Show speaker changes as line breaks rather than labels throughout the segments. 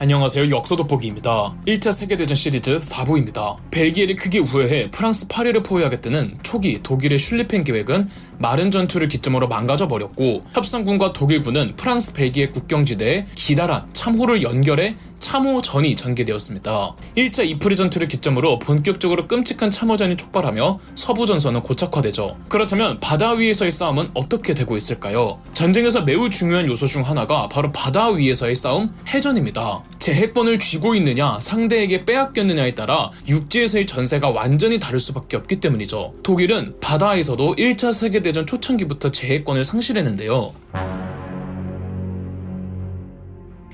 안녕하세요. 역사 돋보기입니다. 1차 세계대전 시리즈 4부입니다. 벨기에를 크게 우회해 프랑스 파리를 포위하겠다는 초기 독일의 슐리펜 계획은 마른 전투를 기점으로 망가져버렸고, 협상군과 독일군은 프랑스 벨기에 국경지대에 기다란 참호를 연결해 참호전이 전개되었습니다. 1차 이프리 전투를 기점으로 본격적으로 끔찍한 참호전이 촉발하며 서부전선은 고착화되죠. 그렇다면 바다 위에서의 싸움은 어떻게 되고 있을까요? 전쟁에서 매우 중요한 요소 중 하나가 바로 바다 위에서의 싸움, 해전입니다. 제해권을 쥐고 있느냐 상대에게 빼앗겼느냐에 따라 육지에서의 전세가 완전히 다를 수밖에 없기 때문이죠. 독일은 바다에서도 1차 세계대전 초창기부터 제해권을 상실했는데요.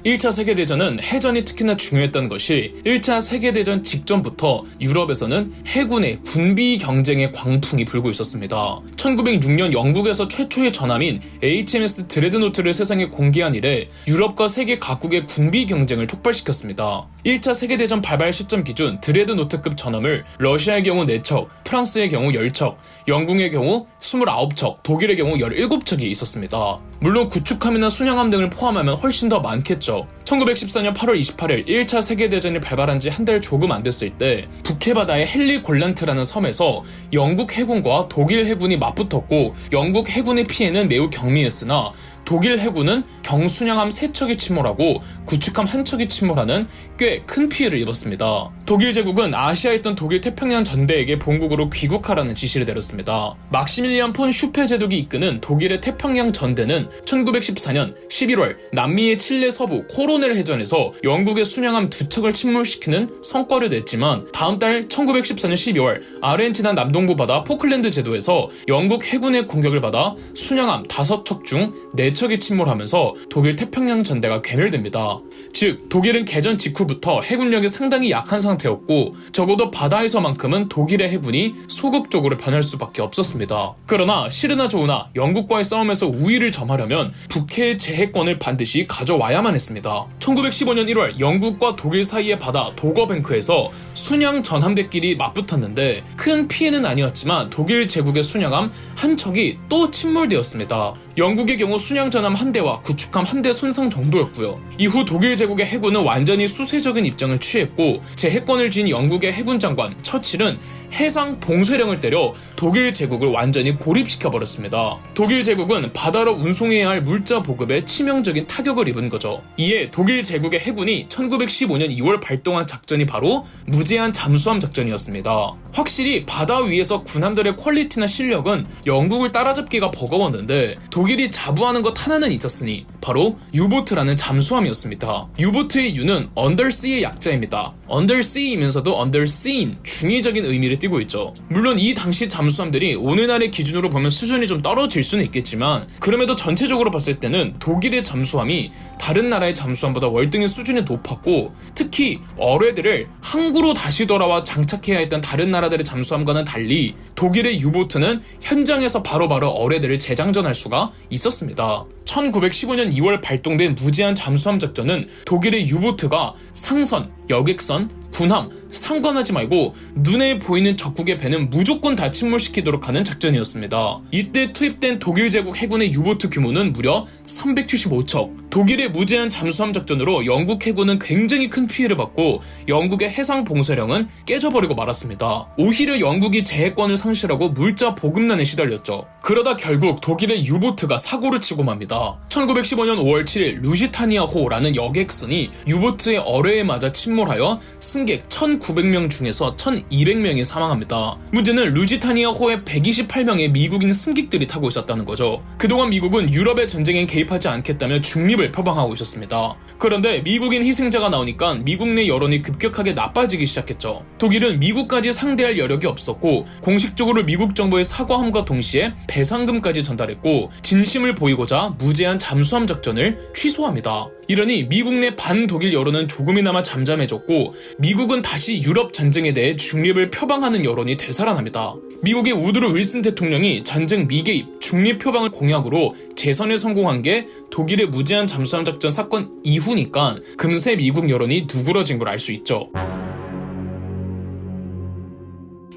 1차 세계대전은 해전이 특히나 중요했던 것이 1차 세계대전 직전부터 유럽에서는 해군의 군비 경쟁의 광풍이 불고 있었습니다. 1906년 영국에서 최초의 전함인 HMS 드레드노트를 세상에 공개한 이래 유럽과 세계 각국의 군비 경쟁을 촉발시켰습니다. 1차 세계대전 발발 시점 기준 드레드노트급 전함을 러시아의 경우 4척, 프랑스의 경우 10척, 영국의 경우 29척, 독일의 경우 17척이 있었습니다. 물론 구축함이나 순양함 등을 포함하면 훨씬 더 많겠죠. 1914년 8월 28일 1차 세계대전이 발발한 지 한 달 조금 안 됐을 때 북해바다의 헬리골란트라는 섬에서 영국 해군과 독일 해군이 맞붙었고, 영국 해군의 피해는 매우 경미했으나 독일 해군은 경순양함 3척이 침몰하고 구축함 1척이 침몰하는 꽤 큰 피해를 입었습니다. 독일 제국은 아시아에 있던 독일 태평양 전대에게 본국으로 귀국하라는 지시를 내렸습니다. 막시밀리안 폰 슈페 제독이 이끄는 독일의 태평양 전대는 1914년 11월 남미의 칠레 서부 코로넬 해전에서 영국의 순양함 2척을 침몰시키는 성과를 냈지만, 다음 달 1914년 12월 아르헨티나 남동부 바다 포클랜드 제도에서 영국 해군의 공격을 받아 순양함 5척 중 4척이 침몰하면서 독일 태평양 전대가 괴멸됩니다. 즉, 독일은 개전 직후부터 해군력이 상당히 약한 상태였고, 적어도 바다에서만큼은 독일의 해군이 소극적으로 변할 수밖에 없었습니다. 그러나 싫으나 좋으나 영국과의 싸움에서 우위를 점하려면 북해의 제해권을 반드시 가져와야만 했습니다. 1915년 1월 영국과 독일 사이의 바다 도거뱅크에서 순양 전함대끼리 맞붙었는데 큰 피해는 아니었지만 독일 제국의 순양함 1척이 또 침몰되었습니다. 영국의 경우 순양 전함 1대와 구축함 1대 손상 정도였고요. 이후 독일 제국의 해군은 완전히 수세적인 입장을 취했고, 제해권을 쥔 영국의 해군 장관 처칠은 해상 봉쇄령을 때려 독일 제국을 완전히 고립시켜버렸습니다. 독일 제국은 바다로 운송해야 할 물자 보급에 치명적인 타격을 입은 거죠. 이에 독일 제국의 해군이 1915년 2월 발동한 작전이 바로 무제한 잠수함 작전이었습니다. 확실히 바다 위에서 군함들의 퀄리티나 실력은 영국을 따라잡기가 버거웠는데 독일이 자부하는 것 하나는 있었으니 바로 유보트라는 잠수함이었습니다. 유보트의 유는 undersea의 약자입니다. undersea이면서도 underseen, 중의적인 의미를 띠고 있죠. 물론 이 당시 잠수함들이 오늘날의 기준으로 보면 수준이 좀 떨어질 수는 있겠지만, 그럼에도 전체적으로 봤을 때는 독일의 잠수함이 다른 나라의 잠수함보다 월등히 수준이 높았고, 특히 어뢰들을 항구로 다시 돌아와 장착해야 했던 다른 나라들의 잠수함과는 달리 독일의 유보트는 현장에서 바로바로 어뢰들을 재장전할 수가 있었습니다. 1915년 2월 발동된 무제한 잠수함 작전은 독일의 유보트가 상선, 여객선, 군함 상관하지 말고 눈에 보이는 적국의 배는 무조건 다 침몰시키도록 하는 작전이었습니다. 이때 투입된 독일 제국 해군의 유보트 규모는 무려 375척. 독일의 무제한 잠수함 작전으로 영국 해군은 굉장히 큰 피해를 받고 영국의 해상 봉쇄령은 깨져버리고 말았습니다. 오히려 영국이 제해권을 상실하고 물자 보급난에 시달렸죠. 그러다 결국 독일의 유보트가 사고를 치고 맙니다. 1915년 5월 7일 루시타니아호라는 여객선이 유보트의 어뢰에 맞아 침몰하여 승객 1900명 중에서 1200명이 사망합니다. 문제는 루시타니아호에 128명의 미국인 승객들이 타고 있었다는 거죠. 그동안 미국은 유럽의 전쟁에 개입하지 않겠다며 중립을 표방하고 있었습니다. 그런데 미국인 희생자가 나오니까 미국 내 여론이 급격하게 나빠지기 시작했죠. 독일은 미국까지 상대할 여력이 없었고, 공식적으로 미국 정부의 사과함과 동시에 배상금까지 전달했고, 진심을 보이고자 무제한 잠수함 작전을 취소합니다. 이러니 미국 내 반독일 여론은 조금이나마 잠잠해졌고, 미국은 다시 유럽 전쟁에 대해 중립을 표방하는 여론이 되살아납니다. 미국의 우드로 윌슨 대통령이 전쟁 미개입, 중립 표방을 공약으로 재선에 성공한 게 독일의 무제한 잠수함 작전 사건 이후니까 금세 미국 여론이 누그러진 걸 알 수 있죠.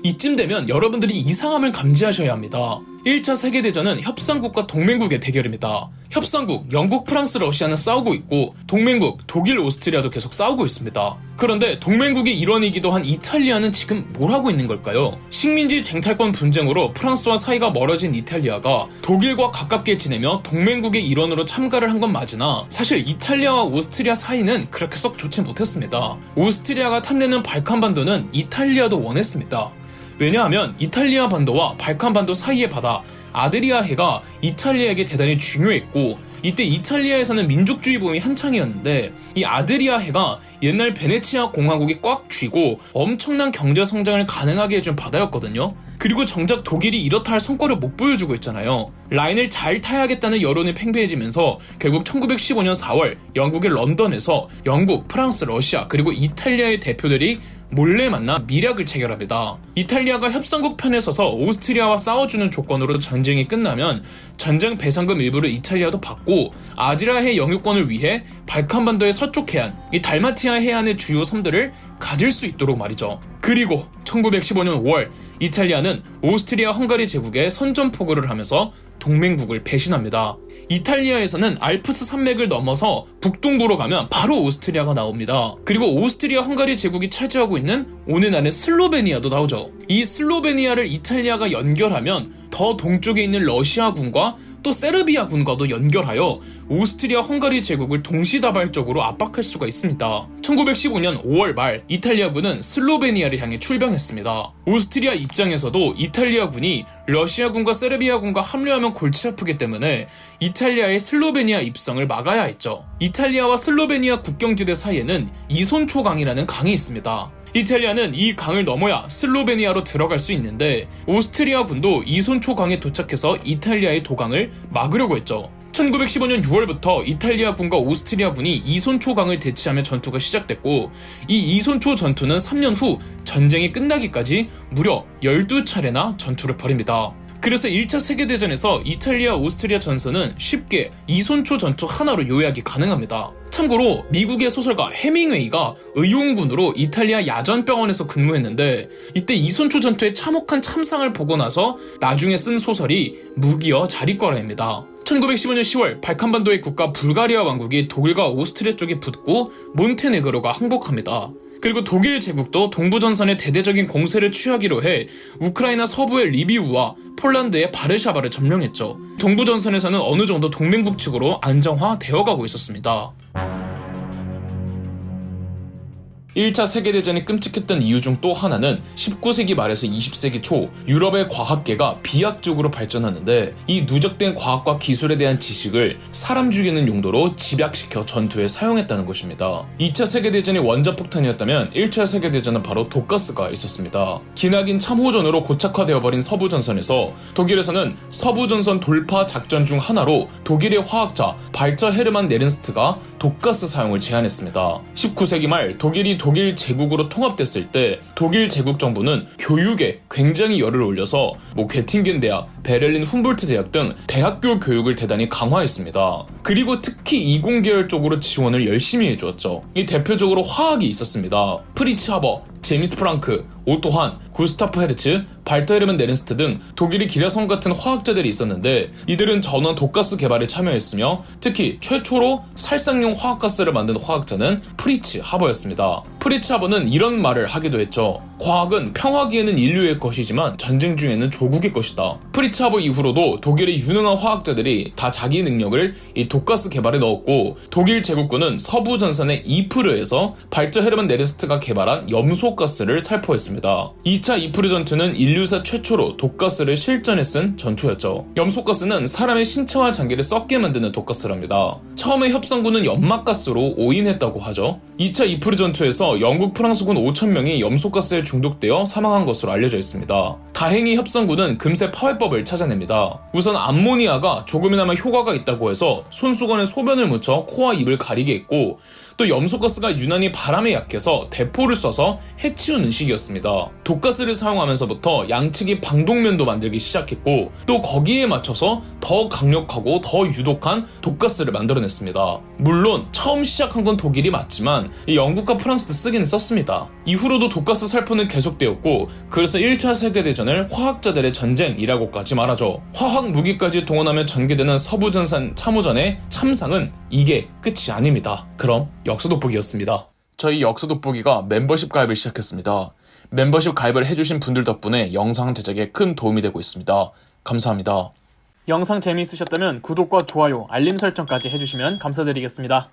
이쯤 되면 여러분들이 이상함을 감지하셔야 합니다. 1차 세계대전은 협상국과 동맹국의 대결입니다. 협상국, 영국, 프랑스, 러시아는 싸우고 있고 동맹국, 독일, 오스트리아도 계속 싸우고 있습니다. 그런데 동맹국의 일원이기도 한 이탈리아는 지금 뭘 하고 있는 걸까요? 식민지 쟁탈권 분쟁으로 프랑스와 사이가 멀어진 이탈리아가 독일과 가깝게 지내며 동맹국의 일원으로 참가를 한 건 맞으나 사실 이탈리아와 오스트리아 사이는 그렇게 썩 좋지 못했습니다. 오스트리아가 탐내는 발칸반도는 이탈리아도 원했습니다. 왜냐하면 이탈리아 반도와 발칸 반도 사이의 바다 아드리아해가 이탈리아에게 대단히 중요했고 이때 이탈리아에서는 민족주의 붐이 한창이었는데 이 아드리아해가 옛날 베네치아 공화국이 꽉 쥐고 엄청난 경제 성장을 가능하게 해준 바다였거든요. 그리고 정작 독일이 이렇다 할 성과를 못 보여주고 있잖아요. 라인을 잘 타야겠다는 여론이 팽배해지면서 결국 1915년 4월 영국의 런던에서 영국, 프랑스, 러시아 그리고 이탈리아의 대표들이 몰래 만나 밀약을 체결합니다. 이탈리아가 협상국 편에 서서 오스트리아와 싸워주는 조건으로 전쟁이 끝나면 전쟁 배상금 일부를 이탈리아도 받고 아드리아해 영유권을 위해 발칸반도의 서쪽 해안, 이 달마티아 해안의 주요 섬들을 가질 수 있도록 말이죠. 그리고 1915년 5월 이탈리아는 오스트리아 헝가리 제국에 선전포고를 하면서 동맹국을 배신합니다. 이탈리아에서는 알프스 산맥을 넘어서 북동부로 가면 바로 오스트리아가 나옵니다. 그리고 오스트리아 헝가리 제국이 차지하고 있는 오늘날의 슬로베니아도 나오죠. 이 슬로베니아를 이탈리아가 연결하면 더 동쪽에 있는 러시아군과 또 세르비아군과도 연결하여 오스트리아 헝가리 제국을 동시다발적으로 압박할 수가 있습니다. 1915년 5월 말 이탈리아군은 슬로베니아를 향해 출병했습니다. 오스트리아 입장에서도 이탈리아군이 러시아군과 세르비아군과 합류하면 골치 아프기 때문에 이탈리아의 슬로베니아 입성을 막아야 했죠. 이탈리아와 슬로베니아 국경지대 사이에는 이손초 강이라는 강이 있습니다. 이탈리아는 이 강을 넘어야 슬로베니아로 들어갈 수 있는데 오스트리아군도 이손초 강에 도착해서 이탈리아의 도강을 막으려고 했죠. 1915년 6월부터 이탈리아군과 오스트리아군이 이손초 강을 대치하며 전투가 시작됐고 이 이손초 전투는 3년 후 전쟁이 끝나기까지 무려 12차례나 전투를 벌입니다. 그래서 1차 세계대전에서 이탈리아 오스트리아 전선은 쉽게 이손초 전투 하나로 요약이 가능합니다. 참고로 미국의 소설가 해밍웨이가 의용군으로 이탈리아 야전병원에서 근무했는데 이때 이손초 전투의 참혹한 참상을 보고 나서 나중에 쓴 소설이 무기여 자리거라입니다. 1915년 10월 발칸반도의 국가 불가리아 왕국이 독일과 오스트리아 쪽에 붙고 몬테네그로가 항복합니다. 그리고 독일 제국도 동부전선의 대대적인 공세를 취하기로 해 우크라이나 서부의 리비우와 폴란드의 바르샤바를 점령했죠. 동부전선에서는 어느 정도 동맹국 측으로 안정화되어 가고 있었습니다. 1차 세계대전이 끔찍했던 이유 중 또 하나는 19세기 말에서 20세기 초 유럽의 과학계가 비약적으로 발전하는데 이 누적된 과학과 기술에 대한 지식을 사람 죽이는 용도로 집약시켜 전투에 사용했다는 것입니다. 2차 세계대전이 원자폭탄이었다면 1차 세계대전은 바로 독가스가 있었습니다. 기나긴 참호전으로 고착화되어버린 서부전선에서 독일에서는 서부전선 돌파 작전 중 하나로 독일의 화학자 발처 헤르만 네른스트가 독가스 사용을 제안했습니다. 19세기 말 독일이 독일 제국으로 통합됐을 때 독일 제국 정부는 교육에 굉장히 열을 올려서 괴팅겐 대학, 베를린 훔볼트 대학 등 대학교 교육을 대단히 강화했습니다. 그리고 특히 이공계열 쪽으로 지원을 열심히 해주었죠. 이 대표적으로 화학이 있었습니다. 프리츠 하버, 제임스 프랑크, 오토 한, 구스타프 헤르츠, 발터 헤르만 네른스트 등 독일의 기라성 같은 화학자들이 있었는데 이들은 전원 독가스 개발에 참여했으며 특히 최초로 살상용 화학가스를 만든 화학자는 프리츠 하버였습니다. 프리츠 하버는 이런 말을 하기도 했죠. 과학은 평화기에는 인류의 것이지만 전쟁 중에는 조국의 것이다. 프리츠 하버 이후로도 독일의 유능한 화학자들이 다 자기 능력을 이 독가스 개발에 넣었고 독일 제국군은 서부 전선의 이프르에서 발터 헤르만 네른스트가 개발한 염소가스를 살포했습니다. 2차 이프르 전투는 인류사 최초로 독가스를 실전에 쓴 전투였죠. 염소가스는 사람의 신체와 장기를 썩게 만드는 독가스랍니다. 처음에 협상군은 연막가스로 오인했다고 하죠. 2차 이프르 전투에서 영국 프랑스군 5,000명이 염소가스에 중독되어 사망한 것으로 알려져 있습니다. 다행히 협상군은 금세 파회법을 찾아냅니다. 우선 암모니아가 조금이나마 효과가 있다고 해서 손수건에 소변을 묻혀 코와 입을 가리게 했고 또 염소가스가 유난히 바람에 약해서 대포를 쏴서 해치우는 시기였습니다. 독가스를 사용하면서부터 양측이 방독면도 만들기 시작했고 또 거기에 맞춰서 더 강력하고 더 유독한 독가스를 만들어냈습니다. 물론 처음 시작한 건 독일이 맞지만 영국과 프랑스도 쓰기는 썼습니다. 이후로도 독가스 살포는 계속되었고 그래서 1차 세계대전을 화학자들의 전쟁이라고까지 말하죠. 화학 무기까지 동원하며 전개되는 서부전선 참호전의 참상은 이게 끝이 아닙니다. 그럼 역사 돋보기였습니다. 저희 역사 돋보기가 멤버십 가입을 시작했습니다. 멤버십 가입을 해주신 분들 덕분에 영상 제작에 큰 도움이 되고 있습니다. 감사합니다.
영상 재미있으셨다면 구독과 좋아요, 알림 설정까지 해주시면 감사드리겠습니다.